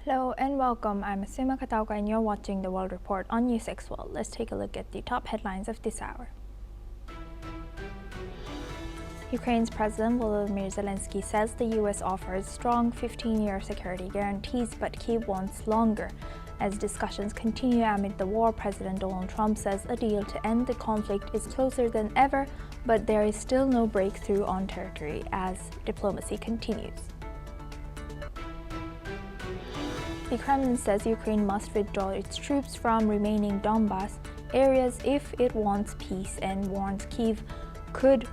Hello and welcome. I'm Asima Katauka and you're watching the World Report on NewsX World. Let's take a look at the top headlines of this hour. Ukraine's President Volodymyr Zelensky says the U.S. offers strong 15-year security guarantees, but Kyiv wants longer. As discussions continue amid the war, President Donald Trump says a deal to end the conflict is closer than ever, but there is still no breakthrough on territory as diplomacy continues. The Kremlin says Ukraine must withdraw its troops from remaining Donbas areas if it wants peace and warns Kyiv could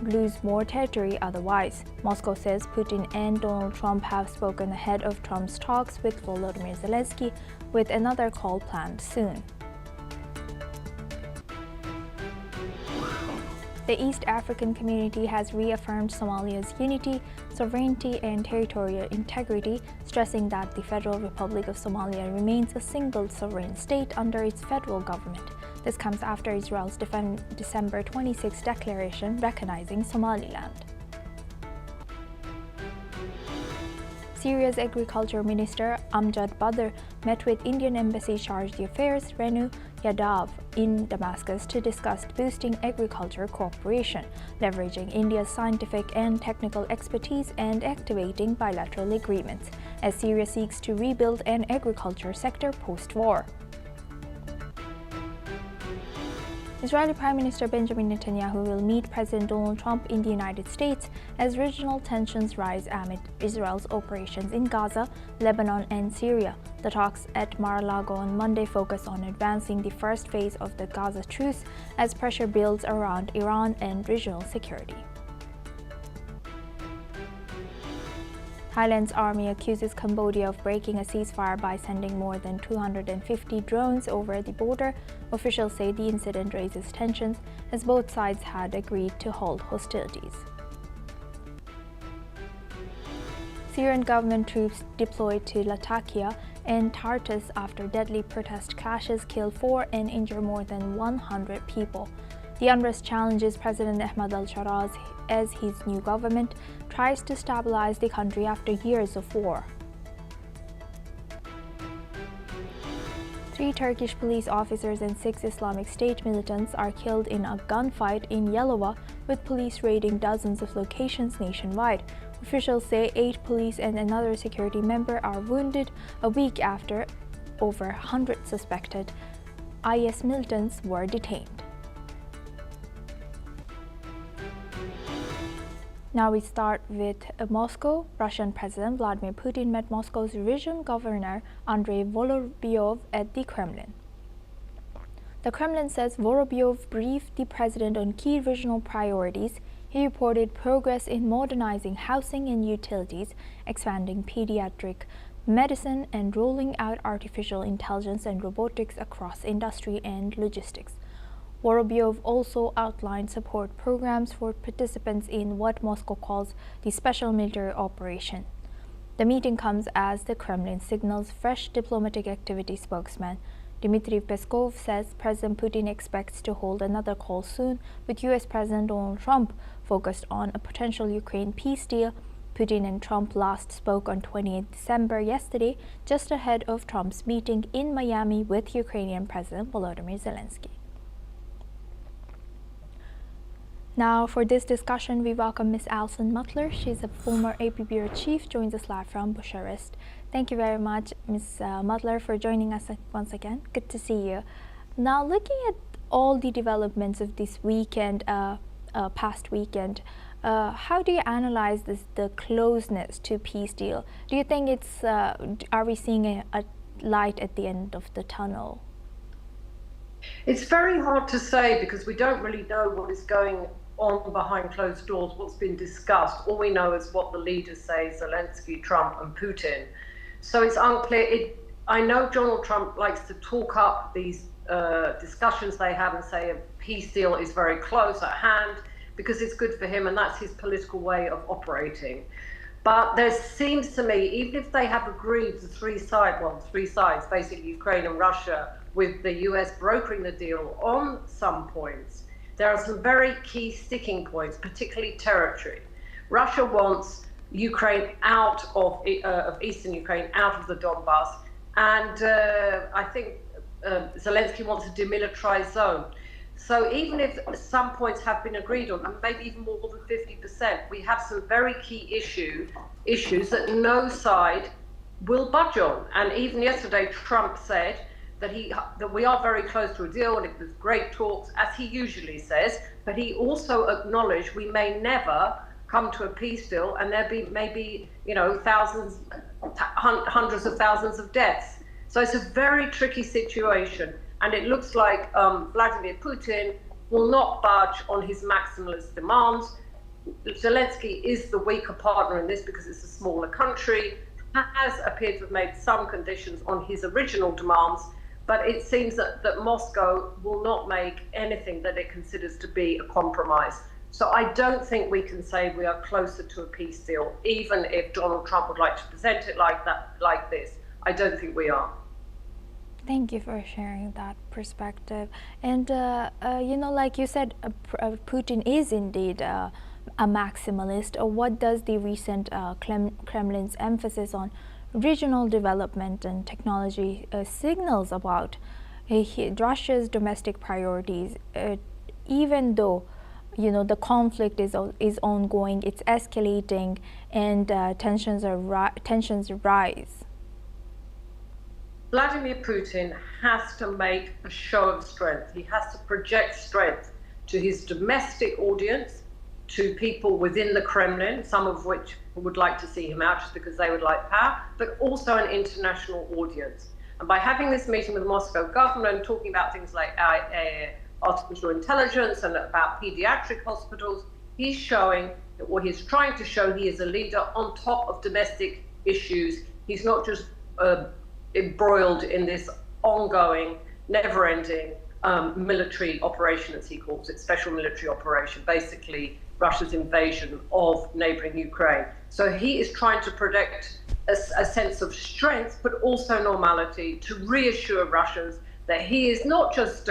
lose more territory otherwise. Moscow says Putin and Donald Trump have spoken ahead of Trump's talks with Volodymyr Zelensky, with another call planned soon. The East African community has reaffirmed Somalia's unity, sovereignty, and territorial integrity, stressing that the Federal Republic of Somalia remains a single sovereign state under its federal government. This comes after Israel's December 26 declaration recognizing Somaliland. Syria's Agriculture Minister Amjad Badr met with Indian Embassy Charge d'Affaires Renu Yadav in Damascus to discuss boosting agriculture cooperation, leveraging India's scientific and technical expertise, and activating bilateral agreements as Syria seeks to rebuild an agriculture sector post-war. Israeli Prime Minister Benjamin Netanyahu will meet President Donald Trump in the United States as regional tensions rise amid Israel's operations in Gaza, Lebanon, and Syria. The talks at Mar-a-Lago on Monday focus on advancing the first phase of the Gaza truce as pressure builds around Iran and regional security. Thailand's army accuses Cambodia of breaking a ceasefire by sending more than 250 drones over the border. Officials say the incident raises tensions as both sides had agreed to halt hostilities. Syrian government troops deployed to Latakia and Tartus after deadly protest clashes kill 4 and injure more than 100 people. The unrest challenges President Ahmed al-Sharaz as his new government tries to stabilize the country after years of war. 3 Turkish police officers and 6 Islamic State militants are killed in a gunfight in Yalova, with police raiding dozens of locations nationwide. Officials say 8 police and another security member are wounded a week after over 100 suspected IS militants were detained. Now we start with Moscow. Russian President Vladimir Putin met Moscow's region governor Andrei Vorobyov at the Kremlin. The Kremlin says Vorobyov briefed the president on key regional priorities. He reported progress in modernizing housing and utilities, expanding pediatric medicine, and rolling out artificial intelligence and robotics across industry and logistics. Vorobyov also outlined support programs for participants in what Moscow calls the special military operation. The meeting comes as the Kremlin signals fresh diplomatic activity. Spokesman Dmitry Peskov says President Putin expects to hold another call soon with U.S. President Donald Trump, focused on a potential Ukraine peace deal. Putin and Trump last spoke on 28 December yesterday, just ahead of Trump's meeting in Miami with Ukrainian President Volodymyr Zelensky. Now, for this discussion, we welcome Ms. Alison Mutler. She's a former AP Bureau Chief, joins us live from Bucharest. Thank you very much, Ms. Mutler, for joining us once again. Good to see you. Now, looking at all the developments of this weekend, past weekend, how do you analyze the closeness to peace deal? Do you think it's, are we seeing a light at the end of the tunnel? It's very hard to say because we don't really know what is going on behind closed doors, what's been discussed. All we know is what the leaders say, Zelensky, Trump, and Putin. So it's unclear. I know Donald Trump likes to talk up these discussions they have and say a peace deal is very close at hand because it's good for him and that's his political way of operating. But there seems to me, even if they have agreed, the three sides, basically Ukraine and Russia, with the US brokering the deal on some points, there are some very key sticking points, particularly territory, Russia wants Ukraine out of eastern Ukraine, out of the Donbass. And I think Zelensky wants a demilitarized zone. So even if some points have been agreed on, and maybe even more than 50%, we have some very key issues that no side will budge on. And even yesterday, Trump said that we are very close to a deal, and it was great talks, as he usually says. But he also acknowledged we may never come to a peace deal, and there may be, thousands, hundreds of thousands of deaths. So it's a very tricky situation. And it looks like Vladimir Putin will not budge on his maximalist demands. Zelensky is the weaker partner in this because it's a smaller country, has appeared to have made some conditions on his original demands, but it seems that Moscow will not make anything that it considers to be a compromise. So I don't think we can say we are closer to a peace deal, even if Donald Trump would like to present it like this. I don't think we are. Thank you for sharing that perspective. And, like you said, Putin is indeed a maximalist. What does the recent Kremlin's emphasis on regional development and technology signals about Russia's domestic priorities, even though the conflict is ongoing, it's escalating, and tensions rise? Vladimir Putin has to make a show of strength. He has to project strength to his domestic audience, to people within the Kremlin, some of which would like to see him out just because they would like power, but also an international audience. And by having this meeting with the Moscow government and talking about things like artificial intelligence and about pediatric hospitals, he's showing that what he's trying to show, he is a leader on top of domestic issues. He's not just embroiled in this ongoing, never-ending military operation, as he calls it, special military operation, basically Russia's invasion of neighboring Ukraine. So he is trying to project a sense of strength, but also normality, to reassure Russians that he is not just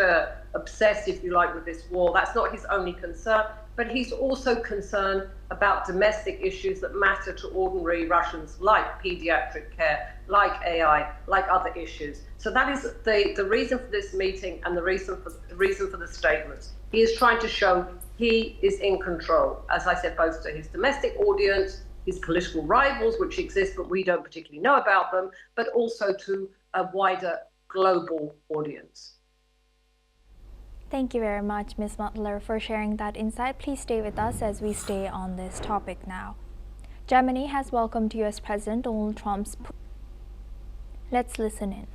obsessed, if you like, with this war. That's not his only concern, but he's also concerned about domestic issues that matter to ordinary Russians, like pediatric care, like AI, like other issues. So that is the reason for this meeting and the reason for the statements. He is trying to show he is in control, as I said, both to his domestic audience, his political rivals, which exist but we don't particularly know about them, but also to a wider global audience. Thank you very much, Ms. Mutler, for sharing that insight. Please stay with us as we stay on this topic now. Germany has welcomed U.S. President Donald Trump's... Let's listen in.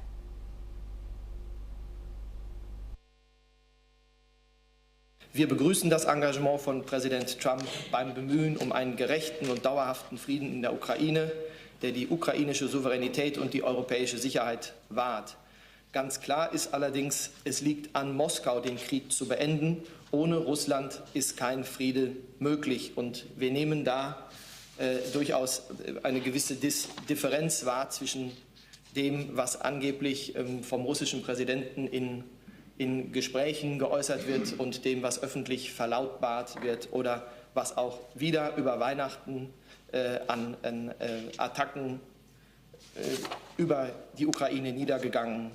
Wir begrüßen das Engagement von Präsident Trump beim Bemühen um einen gerechten und dauerhaften Frieden in der Ukraine, der die ukrainische Souveränität und die europäische Sicherheit wahrt. Ganz klar ist allerdings, es liegt an Moskau, den Krieg zu beenden. Ohne Russland ist kein Friede möglich. Und wir nehmen da durchaus eine gewisse Differenz wahr zwischen dem, was angeblich vom russischen Präsidenten in Gesprächen geäußert wird und dem, was öffentlich verlautbart wird oder was auch wieder über Weihnachten an Attacken über die Ukraine niedergegangen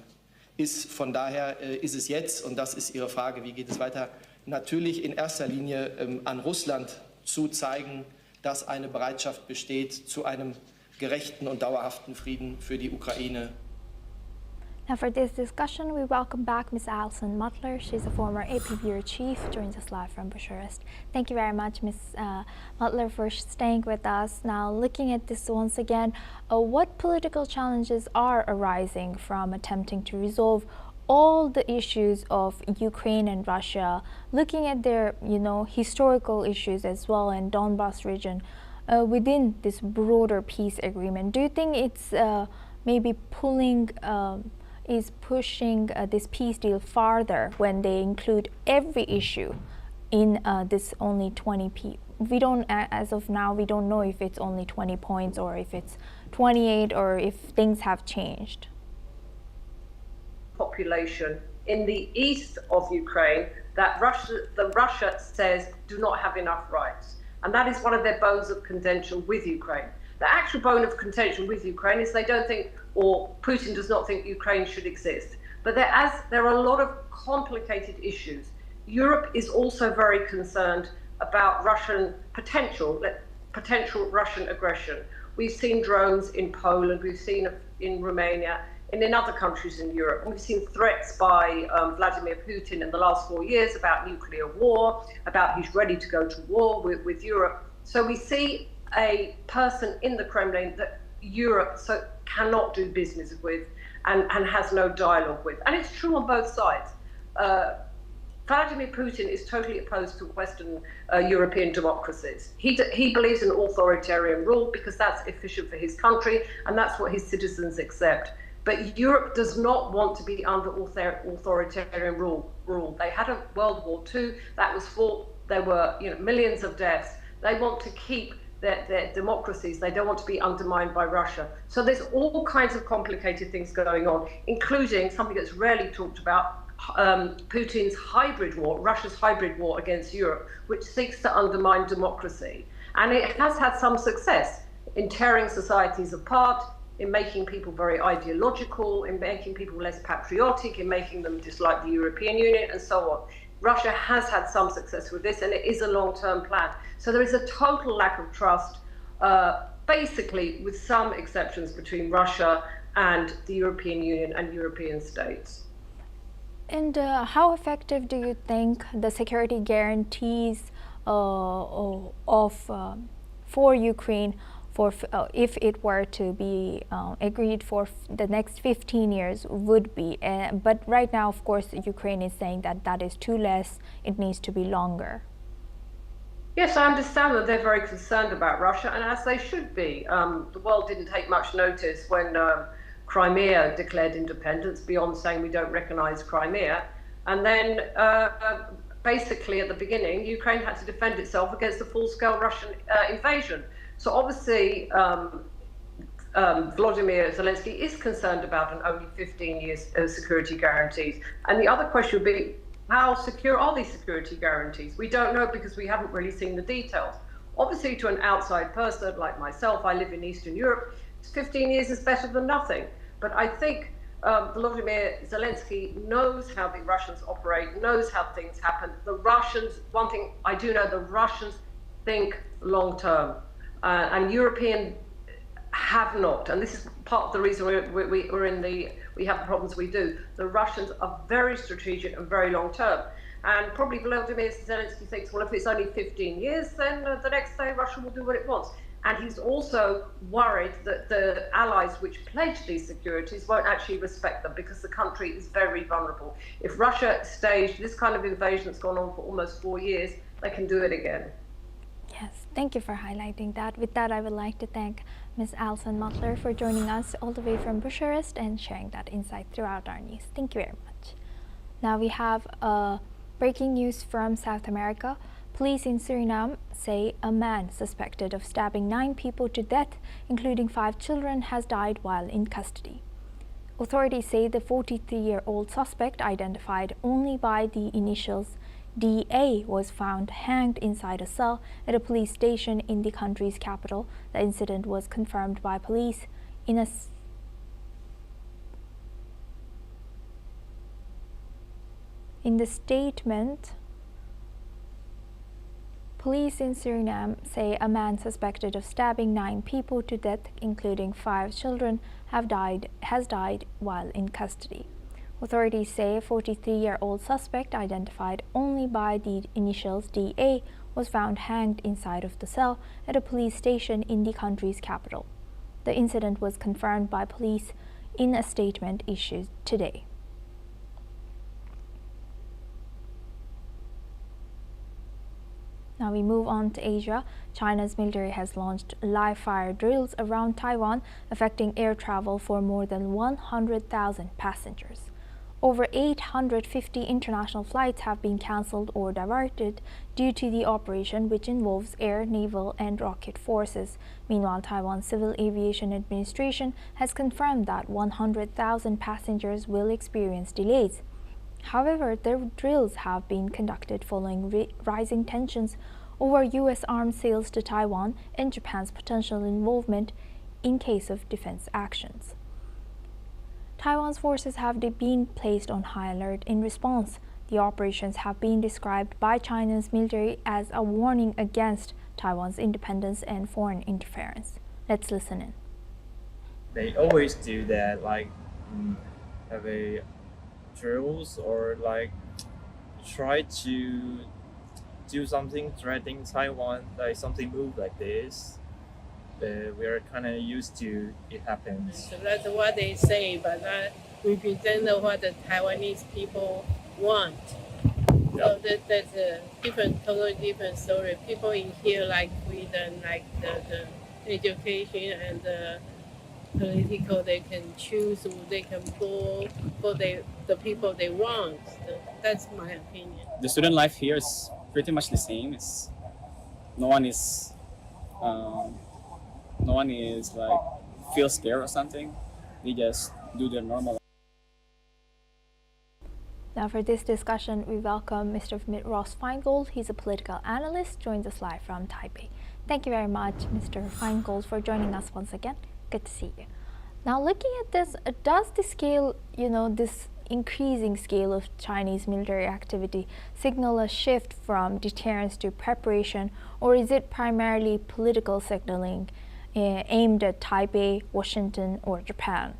ist. Von daher ist es jetzt, und das ist Ihre Frage, wie geht es weiter, natürlich in erster Linie an Russland zu zeigen, dass eine Bereitschaft besteht zu einem gerechten und dauerhaften Frieden für die Ukraine. Now for this discussion, we welcome back Ms. Alison Mutler. She's a former AP Bureau Chief, joins us live from Bucharest. Thank you very much, Ms. Mutler, for staying with us. Now, looking at this once again, what political challenges are arising from attempting to resolve all the issues of Ukraine and Russia, looking at their, historical issues as well in Donbass region within this broader peace agreement? Do you think it's maybe pushing this peace deal farther when they include every issue in this only 20 we don't, as of now, we don't know if it's only 20 points or if it's 28 or if things have changed? Population in the east of Ukraine that Russia says do not have enough rights. And that is one of their bones of contention with Ukraine. The actual bone of contention with Ukraine is they don't think, or Putin does not think, Ukraine should exist. But there are a lot of complicated issues. Europe is also very concerned about potential Russian aggression. We've seen drones in Poland, we've seen in Romania, and in other countries in Europe. And we've seen threats by Vladimir Putin in the last 4 years about nuclear war, about he's ready to go to war with Europe. So we see a person in the Kremlin that Europe cannot do business with and has no dialogue with. And it's true on both sides. Vladimir Putin is totally opposed to Western European democracies. He believes in authoritarian rule because that's efficient for his country and that's what his citizens accept. But Europe does not want to be under authoritarian rule. They had a World War II that was fought. There were millions of deaths. They want to keep their democracies. They don't want to be undermined by Russia. So there's all kinds of complicated things going on, including something that's rarely talked about, Putin's hybrid war, Russia's hybrid war against Europe, which seeks to undermine democracy. And it has had some success in tearing societies apart, in making people very ideological, in making people less patriotic, in making them dislike the European Union, and so on. Russia has had some success with this, and it is a long-term plan. So there is a total lack of trust, basically with some exceptions between Russia and the European Union and European states. And how effective do you think the security guarantees for Ukraine, if it were to be agreed for the next 15 years, would be? But right now, of course, Ukraine is saying that that is too less, it needs to be longer. Yes, I understand that they're very concerned about Russia, and as they should be. The world didn't take much notice when Crimea declared independence, beyond saying we don't recognize Crimea. And then basically at the beginning, Ukraine had to defend itself against a full-scale Russian invasion. So obviously, Volodymyr Zelensky is concerned about an only 15 years security guarantees. And the other question would be, how secure are these security guarantees? We don't know because we haven't really seen the details. Obviously, to an outside person like myself, I live in Eastern Europe, 15 years is better than nothing. But I think Volodymyr Zelensky knows how the Russians operate, knows how things happen. The Russians, one thing I do know, the Russians think long term. And European have not, and this is part of the reason we have the problems we do. The Russians are very strategic and very long term. And probably Volodymyr Zelensky thinks, well, if it's only 15 years, then the next day Russia will do what it wants. And he's also worried that the allies which pledged these securities won't actually respect them because the country is very vulnerable. If Russia staged this kind of invasion that's gone on for almost 4 years, they can do it again. Yes, thank you for highlighting that. With that, I would like to thank Ms. Alison Mutler for joining us all the way from Bucharest and sharing that insight throughout our news. Thank you very much. Now we have breaking news from South America. Police in Suriname say a man suspected of stabbing 9 people to death, including 5 children, has died while in custody. Authorities say the 43-year-old suspect, identified only by the initials DA, was found hanged inside a cell at a police station in the country's capital. The incident was confirmed by police in the statement. Police in Suriname say a man suspected of stabbing 9 people to death, including 5 children, has died while in custody. Authorities say a 43-year-old suspect, identified only by the initials DA, was found hanged inside of the cell at a police station in the country's capital. The incident was confirmed by police in a statement issued today. Now we move on to Asia. China's military has launched live fire drills around Taiwan, affecting air travel for more than 100,000 passengers. Over 850 international flights have been cancelled or diverted due to the operation, which involves air, naval, and rocket forces. Meanwhile, Taiwan's Civil Aviation Administration has confirmed that 100,000 passengers will experience delays. However, the drills have been conducted following rising tensions over U.S. arms sales to Taiwan and Japan's potential involvement in case of defense actions. Taiwan's forces have been placed on high alert in response. The operations have been described by China's military as a warning against Taiwan's independence and foreign interference. Let's listen in. They always do that, like have a drills or like try to do something threatening Taiwan, like something move like this. We are kind of used to it happens. So that's what they say, but that represents what the Taiwanese people want. So that's a totally different story. People in here like freedom, like the education and the political. They can choose who they can vote for the people they want. So that's my opinion. The student life here is pretty much the same. No one is like feel scared or something. They just do their normal. Now for this discussion, we welcome Mr. Ross Feingold. He's a political analyst, joins us live from Taipei. Thank you very much, Mr. Feingold, for joining us once again. Good to see you. Now looking at this, does the scale, this increasing scale of Chinese military activity signal a shift from deterrence to preparation, or is it primarily political signaling aimed at Taipei, Washington, or Japan?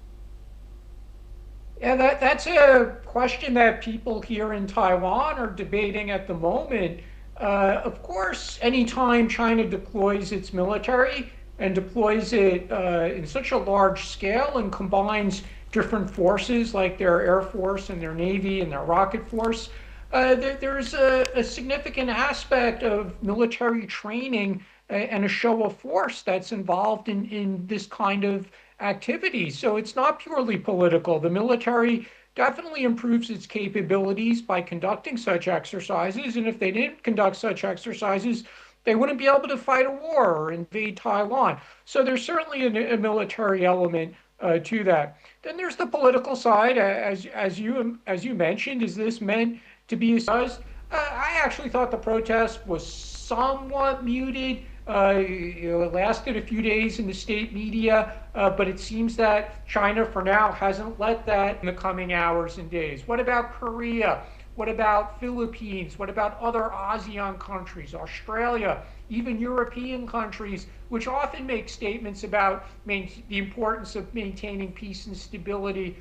Yeah, that's a question that people here in Taiwan are debating at the moment. Of course, anytime China deploys its military and deploys it in such a large scale and combines different forces like their Air Force and their Navy and their Rocket Force, there's a significant aspect of military training and a show of force that's involved in this kind of activity. So it's not purely political. The military definitely improves its capabilities by conducting such exercises, and if they didn't conduct such exercises, they wouldn't be able to fight a war or invade Taiwan. So there's certainly a military element to that. Then there's the political side, as you mentioned. Is this meant to be a buzz? I actually thought the protest was somewhat muted. It lasted a few days in the state media, but it seems that China, for now, hasn't let that in the coming hours and days. What about Korea? What about Philippines? What about other ASEAN countries, Australia, even European countries, which often make statements about the importance of maintaining peace and stability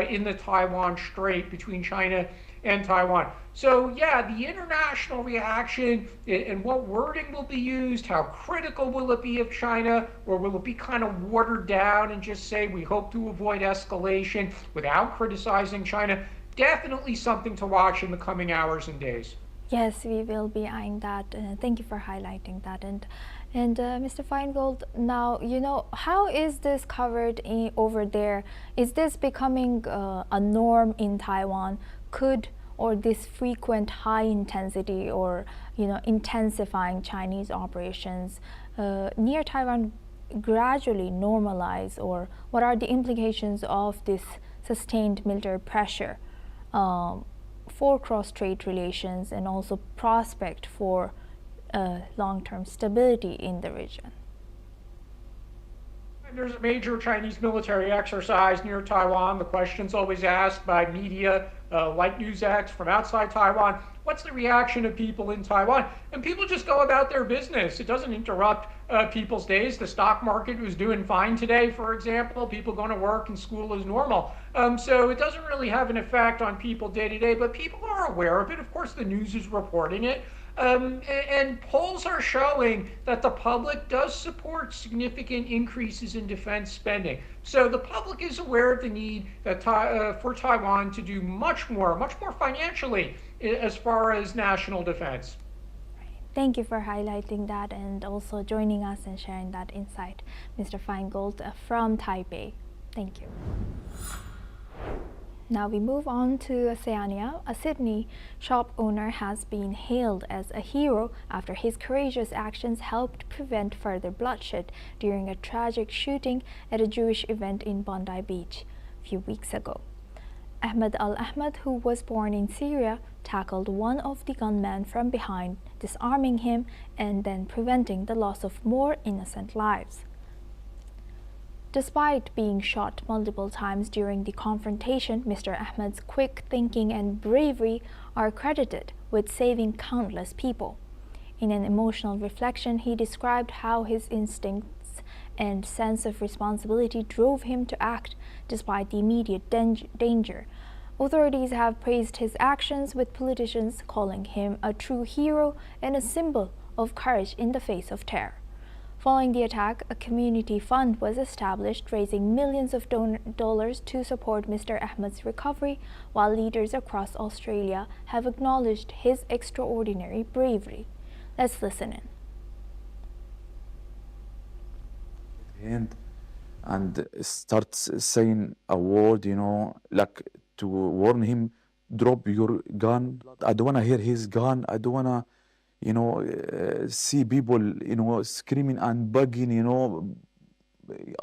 in the Taiwan Strait between China and Taiwan? So yeah, the international reaction and what wording will be used, how critical will it be of China, or will it be kind of watered down and just say we hope to avoid escalation without criticizing China? Definitely something to watch in the coming hours and days. Yes, we will be eyeing that. Thank you for highlighting that. And Mr. Feingold, now, how is this covered over there? Is this becoming a norm in Taiwan? Or this frequent high intensity or, intensifying Chinese operations near Taiwan gradually normalize? Or what are the implications of this sustained military pressure for cross-strait relations and also prospect for long-term stability in the region? There's a major Chinese military exercise near Taiwan. The question's always asked by media like NewsX from outside Taiwan. What's the reaction of people in Taiwan? And people just go about their business. It doesn't interrupt people's days. The stock market was doing fine today, for example. People going to work and school is normal. So it doesn't really have an effect on people day to day, but people are aware of it. Of course, the news is reporting it. And polls are showing that the public does support significant increases in defense spending. So the public is aware of the need for Taiwan to do much more financially as far as national defense. Thank you for highlighting that and also joining us and sharing that insight, Mr. Feingold from Taipei. Thank you. Now we move on to Oceania. A Sydney shop owner has been hailed as a hero after his courageous actions helped prevent further bloodshed during a tragic shooting at a Jewish event in Bondi Beach a few weeks ago. Ahmed Al-Ahmed, who was born in Syria, tackled one of the gunmen from behind disarming him and then preventing the loss of more innocent lives. Despite being shot multiple times during the confrontation, Mr. Ahmed's quick thinking and bravery are credited with saving countless people. In an emotional reflection, he described how his instincts and sense of responsibility drove him to act despite the immediate danger. Authorities have praised his actions, with politicians calling him a true hero and a symbol of courage in the face of terror. Following the attack, a community fund was established, raising millions of dollars to support Mr. Ahmed's recovery, while leaders across Australia have acknowledged his extraordinary bravery. Let's listen in. And starts saying a word, like to warn him, drop your gun. I don't want to hear his gun. I don't want to, see people, screaming and begging,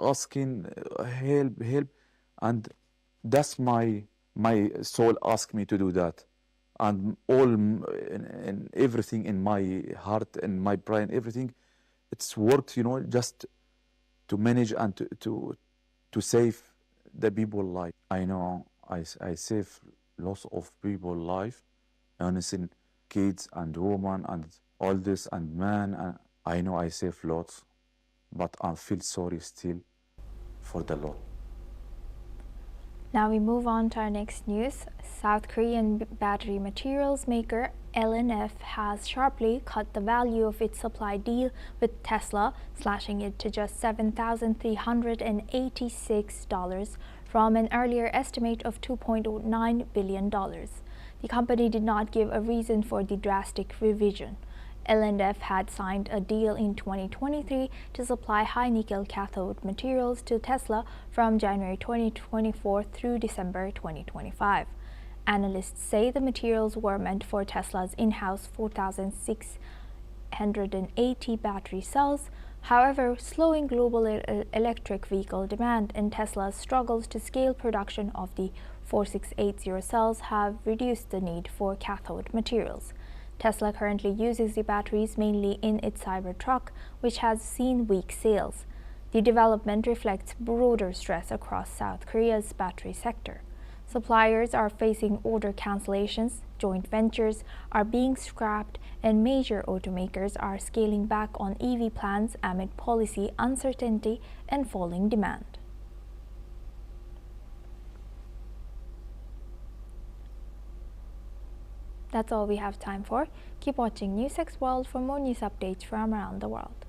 asking help. And that's my soul asked me to do that. And all and everything in my heart and my brain, everything, it's worked, just to manage and to save the people life. I know I save lots of people life, innocent kids and women and oldest and man. And I know I save lots, but I feel sorry still for the Lord. Now we move on to our next news. South Korean battery materials maker LNF has sharply cut the value of its supply deal with Tesla, slashing it to just $7,386 from an earlier estimate of $2.9 billion. The company did not give a reason for the drastic revision. LNF had signed a deal in 2023 to supply high-nickel cathode materials to Tesla from January 2024 through December 2025. Analysts say the materials were meant for Tesla's in-house 4,680 battery cells. However, slowing global electric vehicle demand and Tesla's struggles to scale production of the 4680 cells have reduced the need for cathode materials. Tesla currently uses the batteries mainly in its Cybertruck, which has seen weak sales. The development reflects broader stress across South Korea's battery sector. Suppliers are facing order cancellations, joint ventures are being scrapped, and major automakers are scaling back on EV plans amid policy uncertainty and falling demand. That's all we have time for. Keep watching NewsX World for more news updates from around the world.